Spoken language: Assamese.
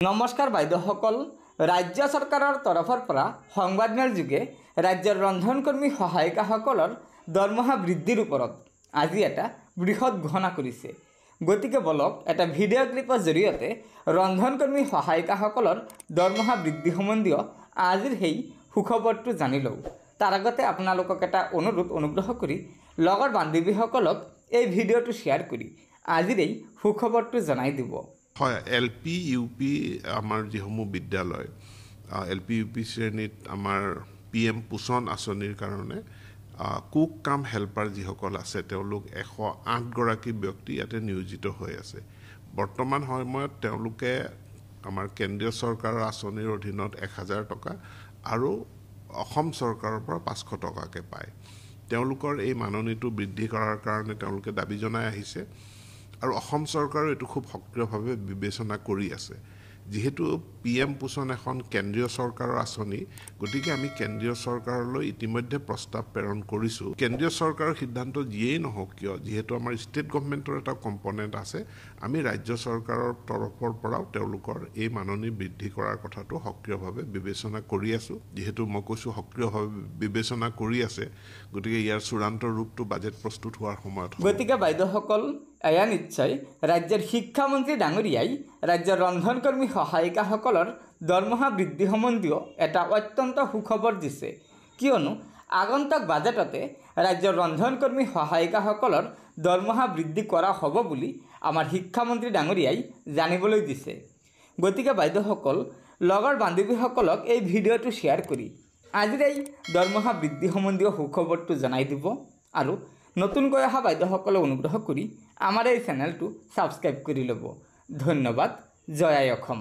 नमस्कार বাইদেউসকল राज्य सरकारों तरफर पर संबादमेल जोगे राज्यर रंधनकर्मी सहायिकाসকলৰ दरमहा बृद्धिर ऊपर आज एट बृहৎ घोषणा करिছে। गतिके बलक एट भिडिओ क्लिपर जरिए रंधनकर्मी सहायिकाসকলৰ दरमहा बृद्धि सम्बन्धीय आजिर সেই সুখবৰটো জানি লওঁ। তাৰ আগতে আপোনালোকক এটা অনুৰোধ অনুগ্ৰহ কৰি লগৰ বান্ধৱীসকলক এই ভিডিঅ'টো শ্বেয়াৰ কৰি আজিৰ এই সুখবৰটো জনাই দিব। হয়, এলপি ইউপি আমাৰ যিসমূহ বিদ্যালয় এলপি ইউপি শ্ৰেণীত আমাৰ পিএম পোষণ আঁচনিৰ কাৰণে কুক কাম হেল্পাৰ যিসকল আছে তেওঁলোক 108 গৰাকী ব্যক্তি ইয়াতে নিয়োজিত হৈ আছে। বৰ্তমান সময়ত তেওঁলোকে আমাৰ কেন্দ্ৰীয় চৰকাৰৰ আঁচনিৰ অধীনত 1000 টকা আৰু অসম চৰকাৰৰ পৰা 500 টকাকে পায়। তেওঁলোকৰ এই মাননীটো বৃদ্ধি কৰাৰ কাৰণে তেওঁলোকে দাবী জনাই আহিছে আৰু অসম চৰকাৰে এটো খুব সক্ৰিয়ভাৱে বিবেচনা কৰি আছে। যেহেতু পিএম পোষণ এখন কেন্দ্ৰীয় চৰকাৰৰ আঁচনি, গতিকে আমি কেন্দ্ৰীয় চৰকাৰলৈ ইতিমধ্যে প্ৰস্তাৱ প্ৰেৰণ কৰিছোঁ। কেন্দ্ৰীয় চৰকাৰৰ সিদ্ধান্ত যিয়েই নহওক কিয়, যেহেতু আমাৰ ষ্টেট গভৰ্ণমেণ্টৰ এটা কম্পনেণ্ট আছে, আমি ৰাজ্য চৰকাৰৰ তৰফৰ পৰাও তেওঁলোকৰ এই মাননী বৃদ্ধি কৰাৰ কথাটো সক্ৰিয়ভাৱে বিবেচনা কৰি আছোঁ। যেহেতু মই কৈছোঁ সক্ৰিয়ভাৱে বিবেচনা কৰি আছে, গতিকে ইয়াৰ চূড়ান্ত ৰূপটো বাজেট প্ৰস্তুত হোৱাৰ সময়ত গতিকে বাইদেউসকল এয়া নিশ্চয় ৰাজ্যৰ শিক্ষামন্ত্ৰী ডাঙৰীয়াই ৰাজ্যৰ ৰন্ধনকৰ্মী সহায়িকাসকলৰ দৰমহা বৃদ্ধি সম্বন্ধীয় এটা অত্যন্ত সুখবৰ দিছে। কিয়নো আগন্তুক বাজেটতে ৰাজ্যৰ ৰন্ধনকৰ্মী সহায়িকাসকলৰ দৰমহা বৃদ্ধি কৰা হ'ব বুলি আমাৰ শিক্ষামন্ত্ৰী ডাঙৰীয়াই জানিবলৈ দিছে। গতিকে বাইদেউসকল লগৰ বান্ধৱীসকলক এই ভিডিঅ'টো শ্বেয়াৰ কৰি আজিৰ এই দৰমহা বৃদ্ধি সম্বন্ধীয় সুখবৰটো জনাই দিব আৰু নতুনকৈ অহা বাইদেউসকলক অনুগ্ৰহ কৰি আমাৰ এই চেনেলটো ছাবস্ক্ৰাইব কৰি ল'ব। ধন্যবাদ। জয় আই অসম।